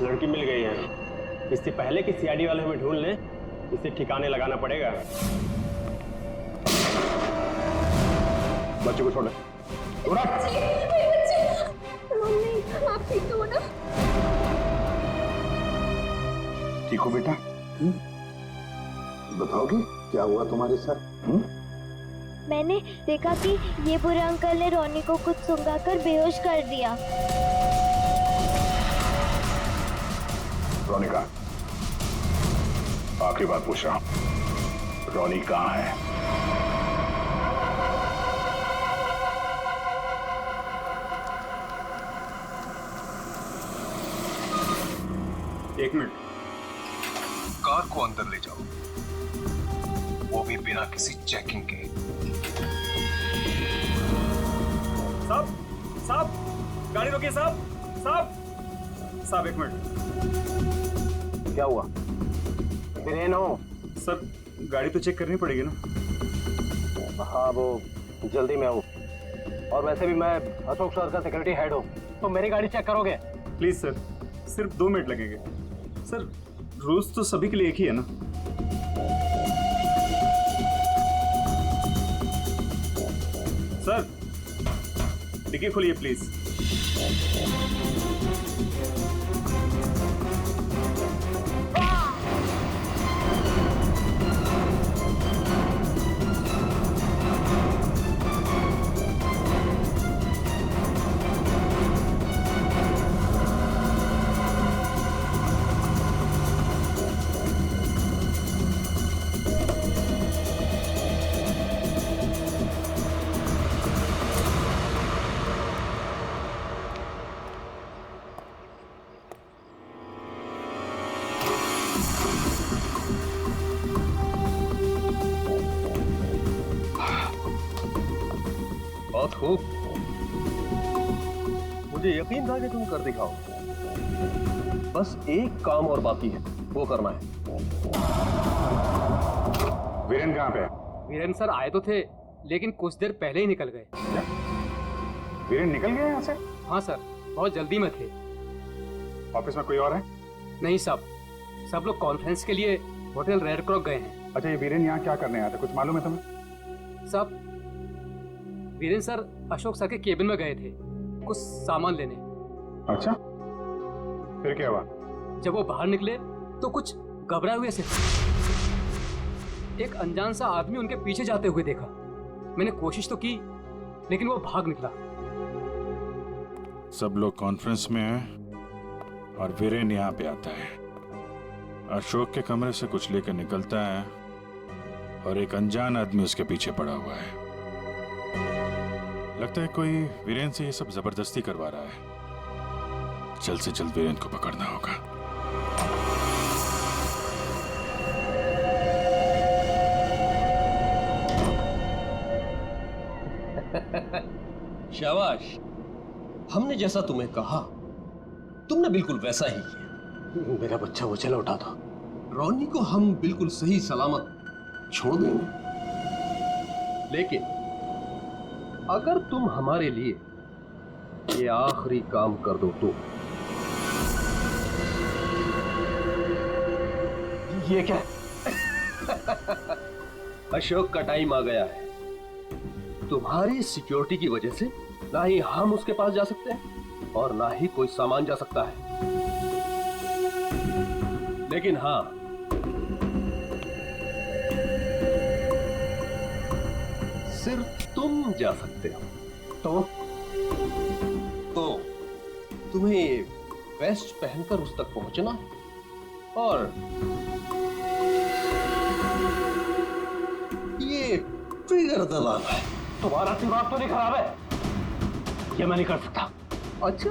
लड़की मिल गई है, इससे पहले कि सीआईडी वाले हमें ढूंढ लें, इसे ठिकाने लगाना पड़ेगा। बच्चे को छोड़। मम्मी आप ठीक हो ना? ठीक हो बेटा? बताओगे क्या हुआ तुम्हारे साथ? मैंने देखा कि ये बुरे अंकल ने रोनी को कुछ सुंघाकर बेहोश कर दिया। रोनी कहाँ? आखिरी बात पूछ रहा हूं, रोनी कहाँ है? एक मिनट। कार को अंदर ले जाओ, वो भी बिना किसी चेकिंग के। साहब, साहब, गाड़ी रोकिए साहब, साहब, साहब एक मिनट। क्या हुआ? वीरेन हो? सर गाड़ी तो चेक करनी पड़ेगी ना। हाँ वो जल्दी में हूँ, और वैसे भी मैं अशोक सर का सिक्योरिटी हेड हूँ, तो मेरी गाड़ी चेक करोगे? प्लीज सर, सिर्फ 2 मिनट लगेंगे। सर रूल्स तो सभी के लिए एक ही है ना। सर डिक्की खोलिए प्लीज। बहुत खूब, मुझे यकीन था कि तुम कर दिखाओ। बस एक काम और बाकी है, वो करना है। वीरेन कहाँ पे है? वीरेन सर आए तो थे, लेकिन कुछ देर पहले ही निकल गए। क्या? वीरेन निकल गए यहाँ से? हाँ सर, बहुत जल्दी में थे। ऑफिस में कोई और है? नहीं साहब, सब लोग कॉन्फ्रेंस के लिए होटल रेड क्रॉक गए हैं। अच्छा, ये वीरेन यहाँ क्या करने आया था, कुछ मालूम है तुम्हें? साहब, वीरेन सर अशोक सर के केबिन में गए थे कुछ सामान लेने। अच्छा, फिर क्या हुआ? जब वो बाहर निकले तो कुछ घबराए हुए से एक अनजान सा आदमी उनके पीछे जाते हुए देखा। मैंने कोशिश तो की, लेकिन वो भाग निकला। सब लोग कॉन्फ्रेंस में हैं और वीरेन यहाँ पे आता है। अशोक के कमरे से कुछ लेकर निकलता है और एक अनजान आदमी उसके पीछे पड़ा हुआ है। लगता है कोई वीरेन से ये सब जबरदस्ती करवा रहा है। जल्द से जल्द वीरेन को पकड़ना होगा। शाबाश, हमने जैसा तुम्हें कहा तुमने बिल्कुल वैसा ही किया। मेरा बच्चा उछल उठा था। रोनी को हम बिल्कुल सही सलामत छोड़ देंगे, लेकिन अगर तुम हमारे लिए ये आखिरी काम कर दो तो। ये क्या? अशोक का टाइम आ गया है। तुम्हारी सिक्योरिटी की वजह से ना ही हम उसके पास जा सकते हैं और ना ही कोई सामान जा सकता है। लेकिन हां, सिर्फ तुम जा सकते हो। तो तुम्हें वेस्ट पहनकर उस तक पहुंचना है और ये ट्रिगर दबाना है। तुम्हारा दिमाग तो नहीं खराब है? ये मैं नहीं कर सकता। अच्छा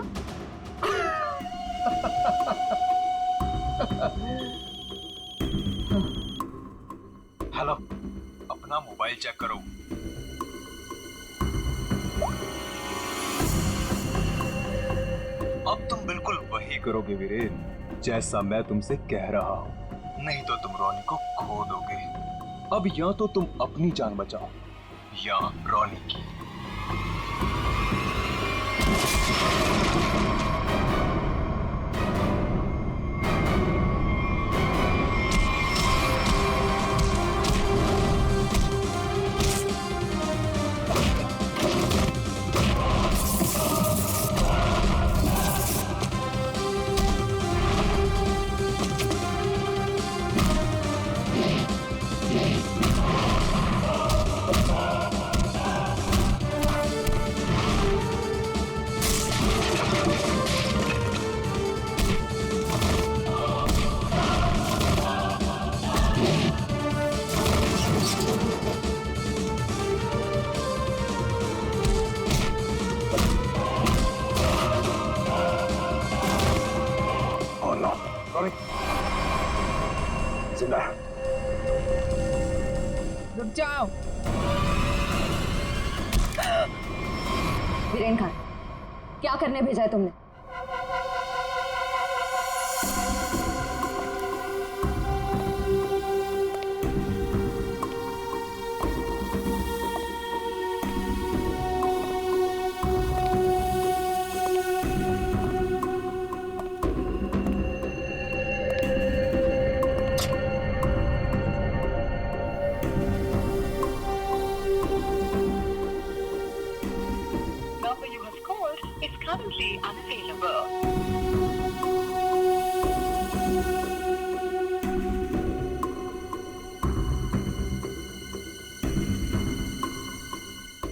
हेलो, अपना मोबाइल चेक करो। अब तुम बिल्कुल वही करोगे वीरेन, जैसा मैं तुमसे कह रहा हूं। नहीं तो तुम रोनी को खो दोगे। अब या तो तुम अपनी जान बचाओ या रोनी की। वीरेन खान, क्या करने भेजा है तुमने?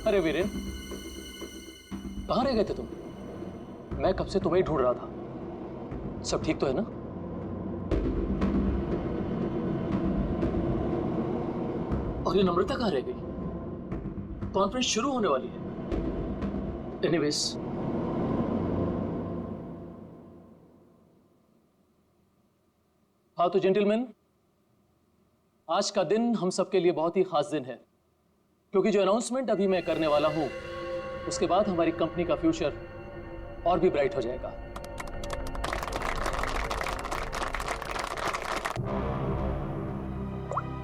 अरे वीरेन, कहाँ रह गए थे तुम? मैं कब से तुम्हें ही ढूंढ रहा था। सब ठीक तो है ना? और ये नम्रता कहाँ रह गई? कॉन्फ्रेंस शुरू होने वाली है। एनीवेज, हाँ तो जेंटलमैन, आज का दिन हम सबके लिए बहुत ही खास दिन है, क्योंकि जो अनाउंसमेंट अभी मैं करने वाला हूं उसके बाद हमारी कंपनी का फ्यूचर और भी ब्राइट हो जाएगा।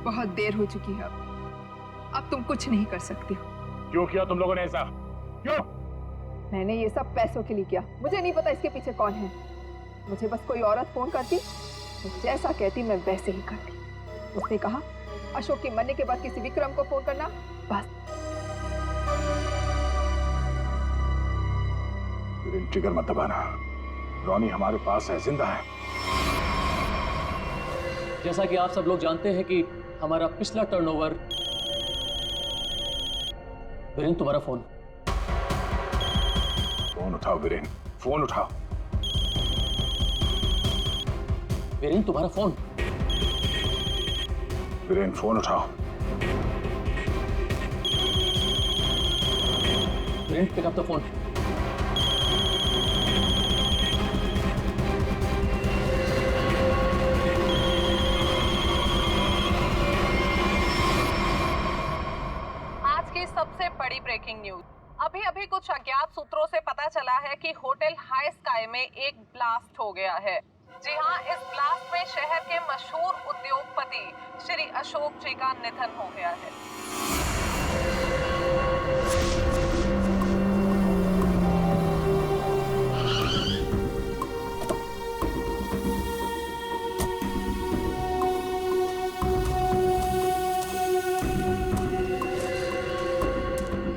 बहुत देर हो चुकी है, अब तुम कुछ नहीं कर सकती हो। क्यों किया तुम लोगों ने ऐसा? क्यों? मैंने ये सब पैसों के लिए किया। मुझे नहीं पता इसके पीछे कौन है। मुझे बस कोई औरत फोन करती, तो जैसा कहती मैं वैसे ही करती। उसने कहा अशोक के मरने के बाद किसी विक्रम को फोन करना, बस। ट्रिगर मत दबाना, रॉनी हमारे पास है, जिंदा है। जैसा कि आप सब लोग जानते हैं कि हमारा पिछला टर्नओवर। वीरेन, तुम्हारा फोन। फोन उठाओ वीरेन, फोन उठाओ। वीरेन, तुम्हारा फोन। वीरेन, फोन उठाओ। Viren, pick up the phone. आज की सबसे बड़ी ब्रेकिंग न्यूज। अभी अभी कुछ अज्ञात सूत्रों से पता चला है कि होटल हाई स्काई में एक ब्लास्ट हो गया है। जी हाँ, इस ब्लास्ट में शहर के मशहूर उद्योगपति श्री अशोक जी का निधन हो गया है।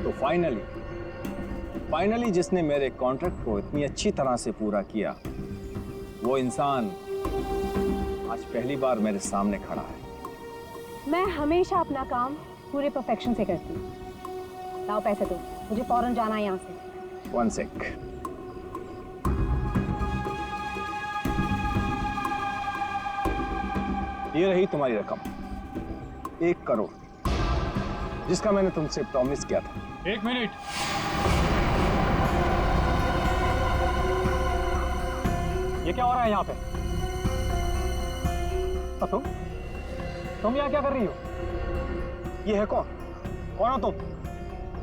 तो फाइनली जिसने मेरे कॉन्ट्रैक्ट को इतनी अच्छी तरह से पूरा किया, वो इंसान आज पहली बार मेरे सामने खड़ा है। मैं हमेशा अपना काम पूरे परफेक्शन से करती हूँ। लाओ पैसे दो, मुझे फौरन जाना है यहाँ से। One sec. ये रही तुम्हारी रकम, 1 करोड़, जिसका मैंने तुमसे प्रॉमिस किया था। 1 मिनट। ये क्या हो रहा है यहाँ पे? और तुम यहाँ क्या कर रही हो? ये है कौन? कौन हो तुम?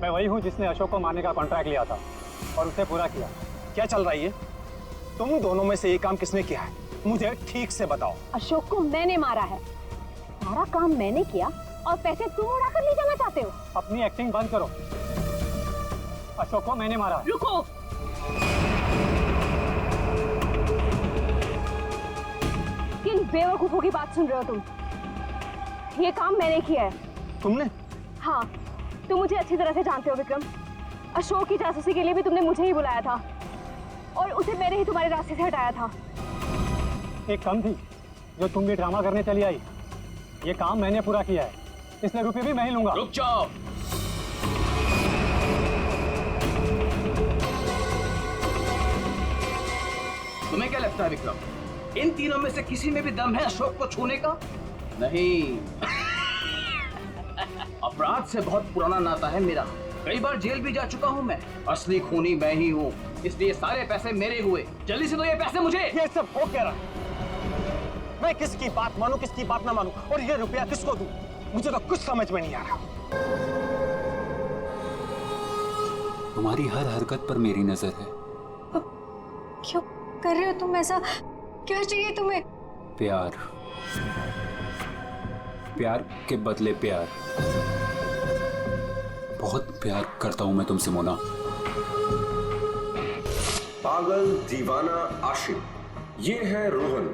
मैं वही हूँ जिसने अशोक को मारने का कॉन्ट्रैक्ट लिया था और उसे पूरा किया। क्या चल रहा है ये? तुम दोनों में से ये काम किसने किया है? मुझे ठीक से बताओ। अशोक को मैंने मारा है, सारा काम मैंने किया और पैसे तुम उड़ाकर ले जाना चाहते हो। अपनी एक्टिंग बंद करो। अशोक को मैंने मारा। रुको, किन बेवकूफों की बात सुन रहे हो तुम? ये काम मैंने किया है। तुमने? हाँ, तुम मुझे अच्छी तरह से जानते हो विक्रम। अशोक की जासूसी के लिए भी तुमने मुझे ही बुलाया था और उसे मैंने ही तुम्हारे रास्ते से हटाया था। एक कम थी जो तुम भी ड्रामा करने चली आई। ये काम मैंने पूरा किया है, इसलिए रुपये भी मैं ही लूंगा। रुक जाओ। तुम्हें क्या लगता है विक्रम, इन तीनों में से किसी में भी दम है अशोक को छूने का? नहीं। अपराध से बहुत पुराना नाता है मेरा, कई बार जेल भी जा चुका हूँ मैं। असली खूनी मैं ही हूँ, इसलिए सारे पैसे मेरे हुए। जल्दी से दो ये पैसे मुझे। ये सब हो क्या रहा? मैं किसकी बात मानूं, किसकी बात ना मानूं, और ये रुपया किसको दूं? मुझे तो कुछ समझ में नहीं आ रहा। तुम्हारी हर हरकत पर मेरी नजर है। क्यों कर रहे हो तुम ऐसा? क्या चाहिए तुम्हें? प्यार, प्यार के बदले प्यार। बहुत प्यार करता हूं मैं तुमसे मोना। पागल, दीवाना, आशिक, ये है रोहन।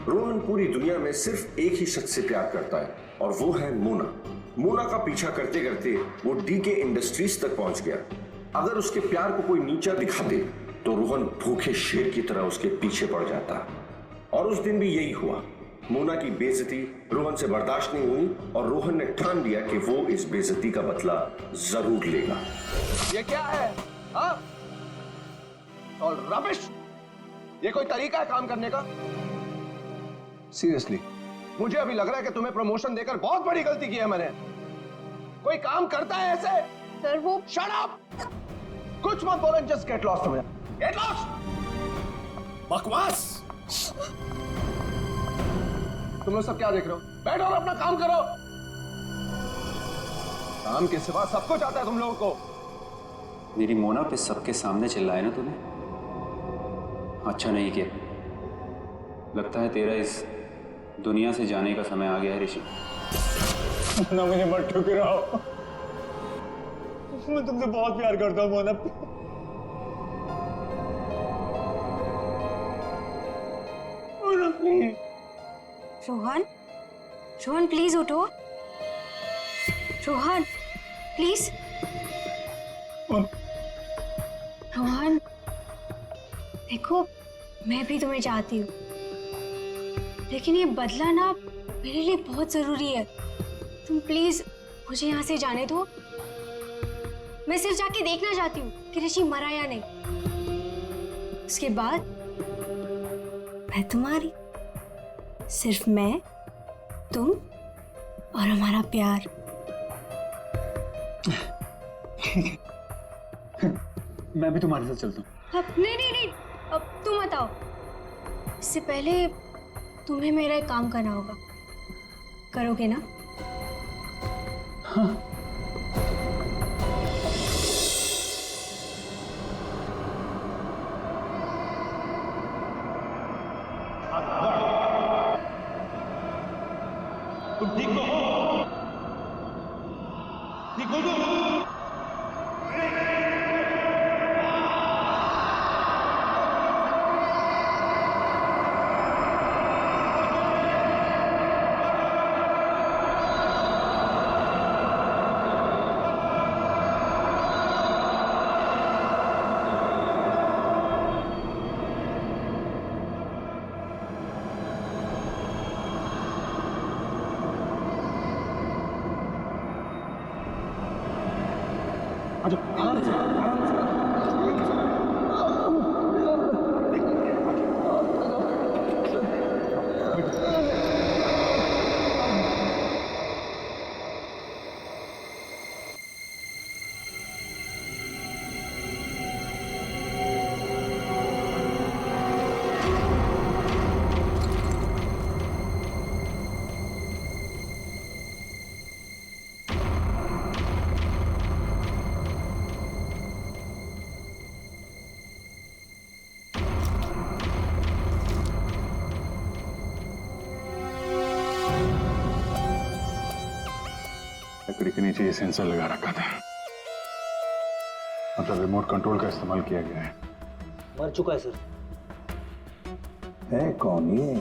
रोहन पूरी दुनिया में सिर्फ एक ही शख्स से प्यार करता है और वो है मोना। मोना का पीछा करते करते वो डीके इंडस्ट्रीज तक पहुंच गया। अगर उसके प्यार को कोई नीचा दिखाते तो रोहन भूखे शेर की तरह उसके पीछे पड़ जाता। और उस दिन भी यही हुआ। मोना की बेइज्जती रोहन से बर्दाश्त नहीं हुई और रोहन ने ठान लिया कि वो इस बेइज्जती का बदला जरूर लेगा। ये क्या है? हाँ? और रबिश! ये कोई तरीका है काम करने का? सीरियसली, मुझे अभी लग रहा है कि तुम्हें प्रमोशन देकर बहुत बड़ी गलती की है मैंने। कोई काम करता है ऐसे? सर वो शट अप! कुछ मत बोलो, just get lost. Get lost! बकवास! तुम लोग सब क्या देख रहे हो? बैठो और अपना काम करो। काम के सिवा सब कुछ आता है तुम लोगों को। मेरी मोना पे सबके सामने चिल्लाया ना तूने? अच्छा नहीं किया। लगता है तेरा इस दुनिया से जाने का समय आ गया है ऋषि। मोना मुझे मत ठुकराओ, मैं तुमसे बहुत प्यार करता हूँ मोना। मोना प्लीज। रोहन, रोहन प्लीज उठो। रोहन प्लीज। रोहन देखो, मैं भी तुम्हें चाहती हूँ, लेकिन ये बदला ना मेरे लिए बहुत जरूरी है। तुम प्लीज मुझे यहाँ से जाने दो। मैं सिर्फ जाके देखना चाहती हूँ कि ऋषि मरा या नहीं। उसके बाद मैं तुम्हारी, सिर्फ मैं, तुम और हमारा प्यार। मैं भी तुम्हारे साथ चलता हूँ। अब नहीं, अब तुम बताओ। इससे पहले तुम्हें मेरा एक काम करना होगा। करोगे ना? हाँ। तुम ठीक तो हो? ठीक हो तुम? लकड़ी के नीचे ये सेंसर लगा रखा था, मतलब रिमोट कंट्रोल का इस्तेमाल किया गया है। मर चुका है सर। है कौन ये?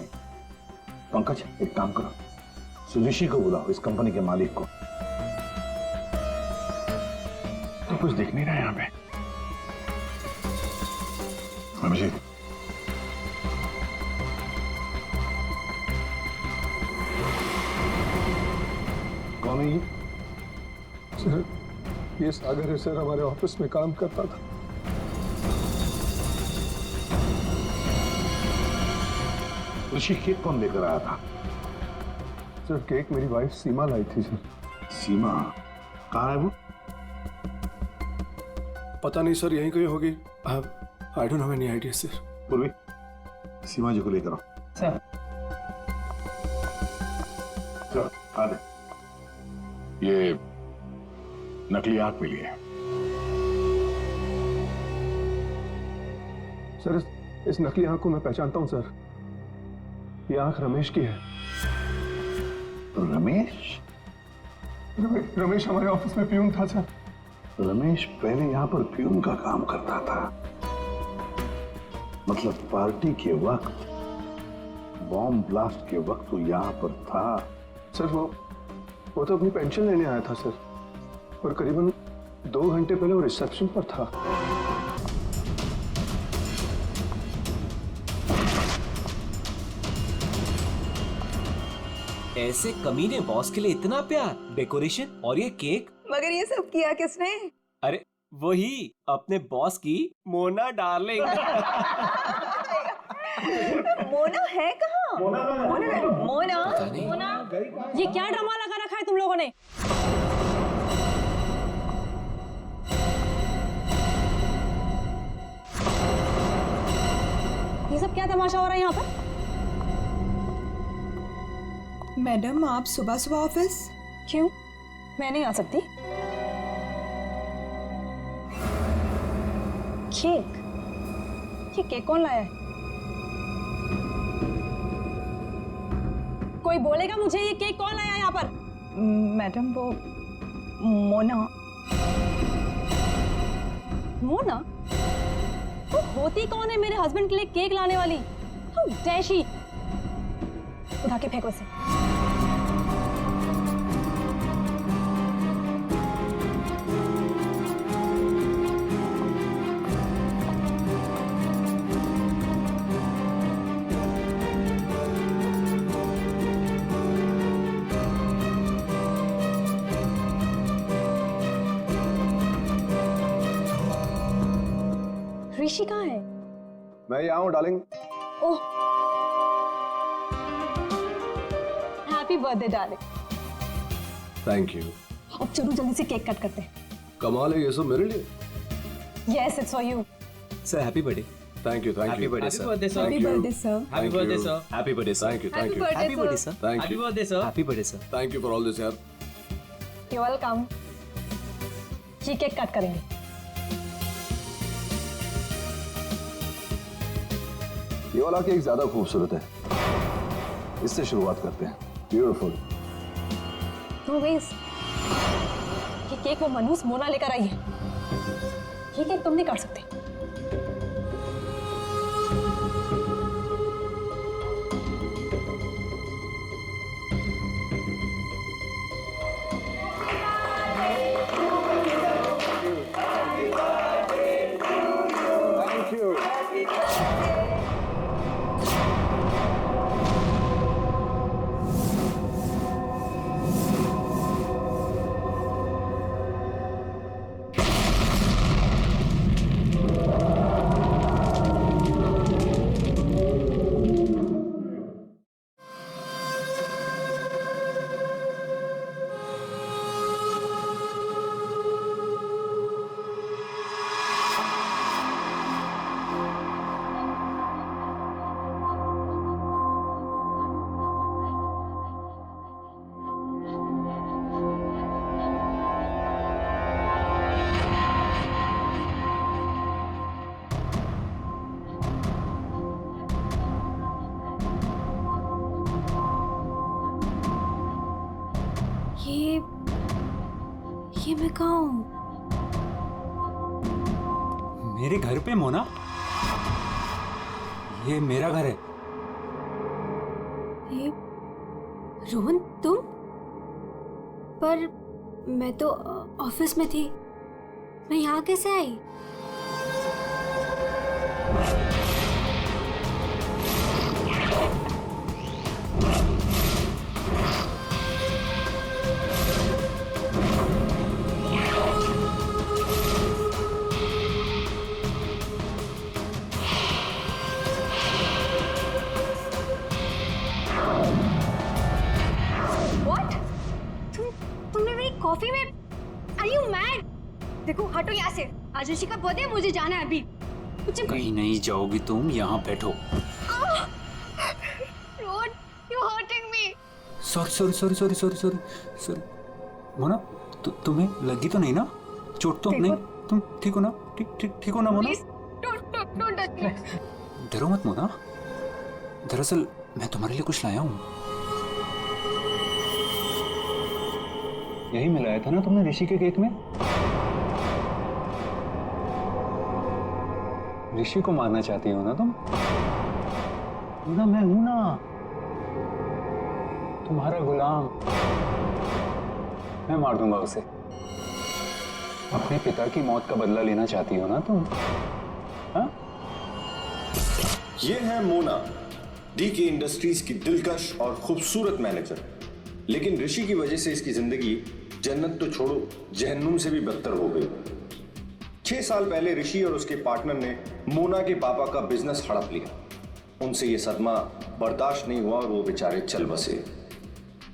पंकज, एक काम करो, सुजुशी को बुलाओ, इस कंपनी के मालिक को। तो कुछ दिख नहीं रहा यहाँ पे। अभिजीत, कौन है ये? सर, ये सागर है सर, हमारे ऑफिस में काम करता था। ऋषि केक कौन लेकर आया था? सर, केक मेरी वाइफ सीमा लाई थी सर। सीमा कहाँ है वो? पता नहीं सर, यहीं कहीं होगी। I don't have any idea sir. पूर्वी, सीमा जी को लेकर आओ। सर। चलो, आ दे। ये नकली आग मिली है। सर इस नकली आंख को मैं पहचानता हूं सर। ये आंख रमेश की है। रमेश? रमेश हमारे ऑफिस में प्यून था सर। रमेश पहले यहाँ पर प्यून का काम करता था, मतलब पार्टी के वक्त, बॉम्ब ब्लास्ट के वक्त वो यहाँ पर था। सर वो तो अपनी पेंशन लेने आया था सर, और करीबन 2 घंटे पहले वो रिसेप्शन पर था। ऐसे कमीने बॉस के लिए इतना प्यार, डेकोरेशन और ये केक। मगर ये सब किया किसने? अरे वही अपने बॉस की मोना डार्लिंग। मोना है कहाँ? मोना ये क्या ड्रामा लगा रखा है तुम लोगों ने? ये सब क्या तमाशा हो रहा है यहाँ पर? मैडम आप सुबह सुबह ऑफिस? क्यों, मैं नहीं आ सकती? केक? ये केक कौन लाया है? कोई बोलेगा मुझे ये केक कौन लाया है यहाँ पर? मैडम वो मोना। मोना? वो होती कौन है मेरे हस्बैंड के लिए केक लाने वाली? How dare she? उठा के फेंको इसे। ऋषि कहाँ है? मैं यहाँ हूँ darling. Oh, happy birthday darling. Thank you. अब चलो जल्दी से केक कट करते हैं। कमाल है, ये सब मेरे लिए। Yes, it's for you. Sir happy birthday. Thank you, thank happy you. Birthday sir. Happy birthday sir. Happy birthday sir. Happy birthday sir. Thank you, thank you. Happy birthday sir. Thank happy you. Birthday sir. Happy birthday sir. Thank you for all this यार। You're welcome. ये cake cut करेंगे। ये वाला cake ज्यादा खूबसूरत है, इससे शुरुआत करते हैं। ब्यूटीफुल। No ways. ये केक वो मनहूस मोना लेकर आई है। ये केक तुम नहीं काट सकते। Thank you. ये मैं कहाँ हूँ? मेरे घर पे मोना? ये मेरा घर है। ये रोहन तुम? पर मैं तो ऑफिस में थी, मैं यहाँ कैसे आई? कॉफी में? Are you mad? देखो हटो यहाँ से। आज ऋषि का बर्थडे, मुझे जाना है अभी। कहीं नहीं जाओगी तुम, यहाँ बैठो। Rohan, you're hurting me. Sorry Mona, तुम्हें लगी तो नहीं ना? चोट तो नहीं? तुम ठीक हो ना? ठीक हो ना Mona? Please, don't. Don't touch me. डरो मत मोना, दरअसल मैं तुम्हारे लिए कुछ लाया हूँ। यही मिलाया था ना तुमने ऋषि के केक में? ऋषि को मारना चाहती हो ना तुम? ना मैं हूं ना, तुम्हारा गुलाम। मैं मार दूंगा उसे। अपने पिता की मौत का बदला लेना चाहती हो ना तुम? हाँ? ये है मोना, डीके इंडस्ट्रीज की दिलकश और खूबसूरत मैनेजर। लेकिन ऋषि की वजह से इसकी जिंदगी जन्नत तो छोड़ो जहन्नुम से भी बदतर हो गई। 6 साल पहले ऋषि और उसके पार्टनर ने मोना के पापा का बिजनेस हड़प लिया। उनसे ये सदमा बर्दाश्त नहीं हुआ और वो बेचारे चल बसे।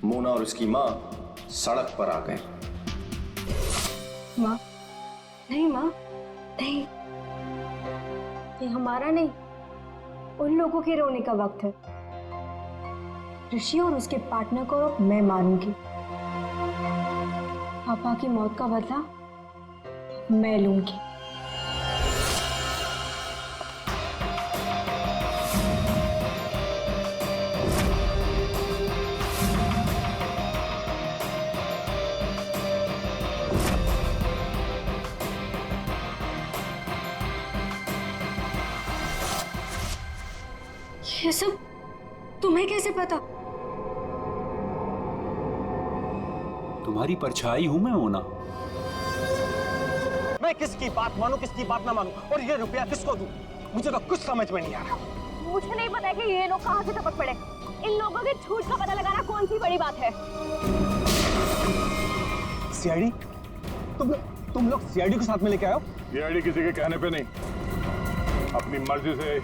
मोना और उसकी माँ सड़क पर आ गए। माँ, नहीं माँ, नहीं, ये हमारा नहीं, उन लोगों के रोने का वक्त है। ऋषि और उसके पार्टनर को अब मैं मारूंगी। पापा की मौत का बदला मैं लूंगी। ये सब तुम्हें कैसे पता? तुम्हारी परछाई हूं मैं मोना। मैं किसकी बात मानूं, किसकी बात ना मानूं, और ये रुपया किसको दूं? मुझे तो कुछ समझ में नहीं आ रहा। मुझे नहीं पता कि ये लोग कहाँ से टपक पड़े। इन लोगों के झूठ का पता लगाना कौन सी बड़ी बात है। सीआईडी? तुम लोग सीआईडी को साथ में लेके आए हो? सीआईडी किसी के कहने पे नहीं, अपनी मर्जी से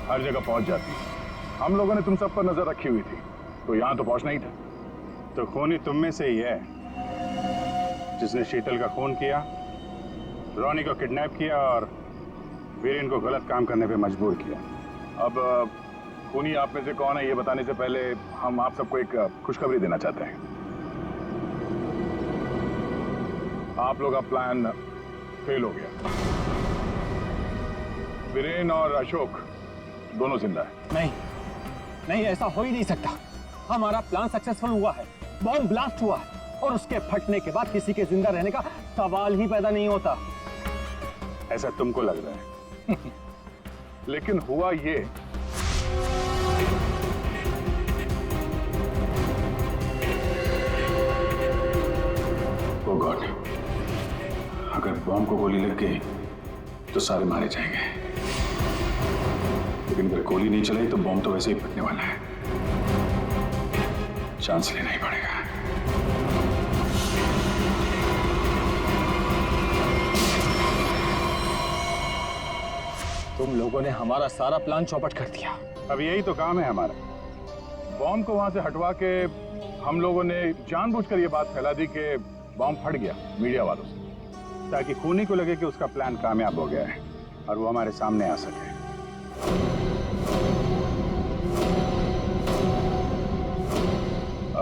हर जगह पहुंच जाती है। हम लोगों ने तुम सब पर नजर रखी हुई थी, तो यहां तो पहुंचना ही था। तो खूनी तुम में से ही है जिसने शीतल का खून किया, रोनी को किडनैप किया और वीरेन को गलत काम करने पे मजबूर किया। अब खूनी आप में से कौन है ये बताने से पहले हम आप सबको एक खुशखबरी देना चाहते हैं। आप लोग का प्लान फेल हो गया। वीरेन और अशोक दोनों जिंदा है। नहीं, ऐसा हो ही नहीं सकता। हमारा प्लान सक्सेसफुल हुआ है, बॉम्ब ब्लास्ट हुआ है, और उसके फटने के बाद किसी के जिंदा रहने का सवाल ही पैदा नहीं होता। ऐसा तुमको लग रहा है लेकिन हुआ ये, ओ गॉड, अगर बॉम्ब को गोली लग गई तो सारे मारे जाएंगे, लेकिन अगर गोली नहीं चलाई तो बॉम्ब तो वैसे ही फटने वाला है। चांस लेना ही पड़ेगा। तुम लोगों ने हमारा सारा प्लान चौपट कर दिया। अब यही तो काम है हमारा। बॉम्ब को वहां से हटवा के हम लोगों ने जानबूझकर ये बात फैला दी कि बॉम्ब फट गया मीडिया वालों से, ताकि खूनी को लगे कि उसका प्लान कामयाब हो गया है और वो हमारे सामने आ सके।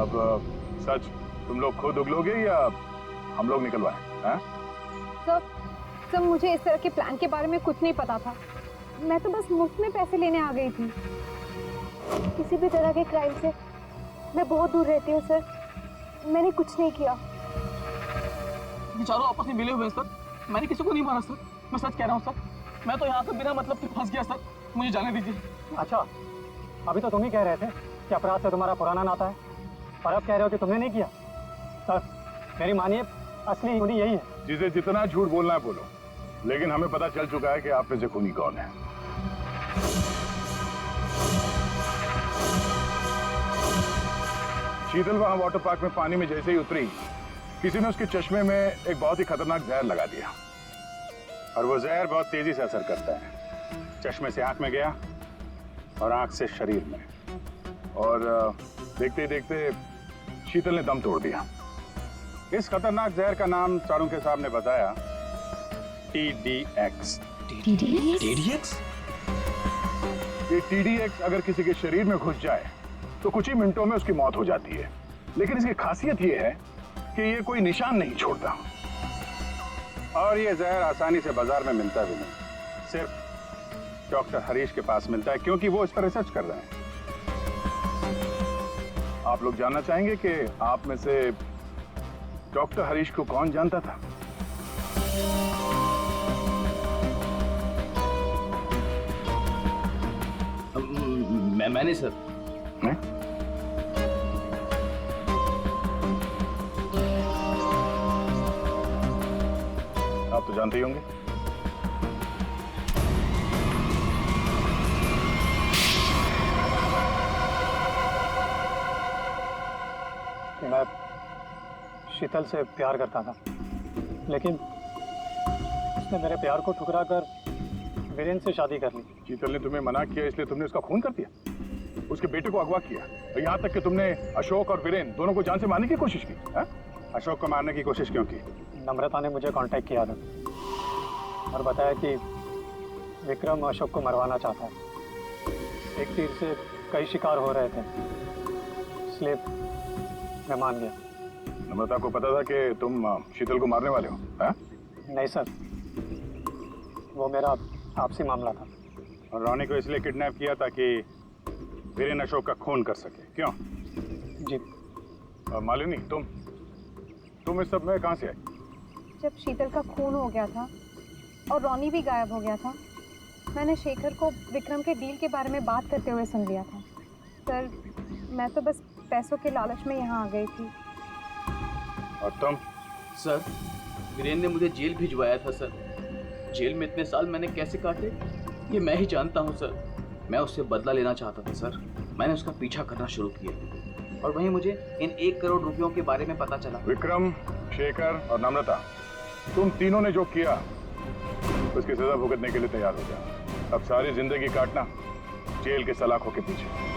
अब सच तुम लोग खुद उगलोगे या हम लोग निकलवाएं? सर, मुझे इस तरह के प्लान के बारे में कुछ नहीं पता था। मैं तो बस मुफ्त में पैसे लेने आ गई थी। किसी भी तरह के क्राइम से मैं बहुत दूर रहती हूँ सर। मैंने कुछ नहीं किया। चारों आपस में मिले हुए हैं सर। मैंने किसी को नहीं मारा सर, मैं सच कह रहा हूँ सर। मैं तो यहाँ पे बिना मतलब के फंस गया सर, मुझे जाने दीजिए। अच्छा, अभी तो तुम ही कह रहे थे कि अपराध से तुम्हारा पुराना नाता है, और अब कह रहे हो कि तुमने नहीं किया। सर, मेरी मानिए, असली खूनी यही है। जिसे जितना झूठ बोलना है बोलो, लेकिन हमें पता चल चुका है कि आप में से खूनी कौन है। शीतल वहां वाटर पार्क में पानी में जैसे ही उतरी, किसी ने उसके चश्मे में एक बहुत ही खतरनाक जहर लगा दिया, और वो जहर बहुत तेजी से असर करता है। चश्मे से आंख में गया और आंख से शरीर में, और देखते ही देखते शीतल ने दम तोड़ दिया। इस खतरनाक जहर का नाम चारों के सामने बताया TDX। TDX? ये TDX अगर किसी के शरीर में घुस जाए तो कुछ ही मिनटों में उसकी मौत हो जाती है, लेकिन इसकी खासियत ये है कि ये कोई निशान नहीं छोड़ता, और ये जहर आसानी से बाजार में मिलता भी नहीं। सिर्फ डॉक्टर हरीश के पास मिलता है क्योंकि वो इस पर रिसर्च कर रहे हैं। आप लोग जानना चाहेंगे कि आप में से डॉक्टर हरीश को कौन जानता था? मैंने सर। नहीं? आप तो जानते ही होंगे। मैं शीतल से प्यार करता था, लेकिन उसने मेरे प्यार को ठुकरा कर वीरेंद्र से शादी कर ली। शीतल ने तुम्हें मना किया इसलिए तुमने उसका खून कर दिया, उसके बेटे को अगवा किया, और यहाँ तक कि तुमने अशोक और वीरेंद्र दोनों को जान से मारने की कोशिश की। है? अशोक को मारने की कोशिश क्यों की? नम्रता ने मुझे कांटेक्ट किया था और बताया कि विक्रम अशोक को मरवाना चाहता है। एक तीर से कई शिकार हो रहे थे, इसलिए मैं मान गया। नम्रता को पता था कि तुम शीतल को मारने वाले हो? है? नहीं सर, वो मेरा आपसी मामला था। और रोनी को इसलिए किडनैप किया ताकि वीरेंद्र अशोक का खून कर सके, क्यों? जी। और मालिनी, तुम इस सब में कहाँ से आई? जब शीतल का खून हो गया था और रोनी भी गायब हो गया था, मैंने शेखर को विक्रम के डील के बारे में बात करते हुए सुन लिया था। सर, मैं तो बस पैसों के लालच में यहाँ आ गई थी। और तुम? सर, वीरेंद्र ने मुझे जेल भिजवाया था सर। जेल में इतने साल मैंने कैसे काटे ये मैं ही जानता हूँ सर। मैं उससे बदला लेना चाहता था सर। मैंने उसका पीछा करना शुरू किया और वहीं मुझे इन 1 करोड़ रुपयों के बारे में पता चला। विक्रम, शेखर और नम्रता, तुम तीनों ने जो किया उसकी सजा भुगतने के लिए तैयार हो जाओ। अब सारी जिंदगी काटना जेल के सलाखों के पीछे।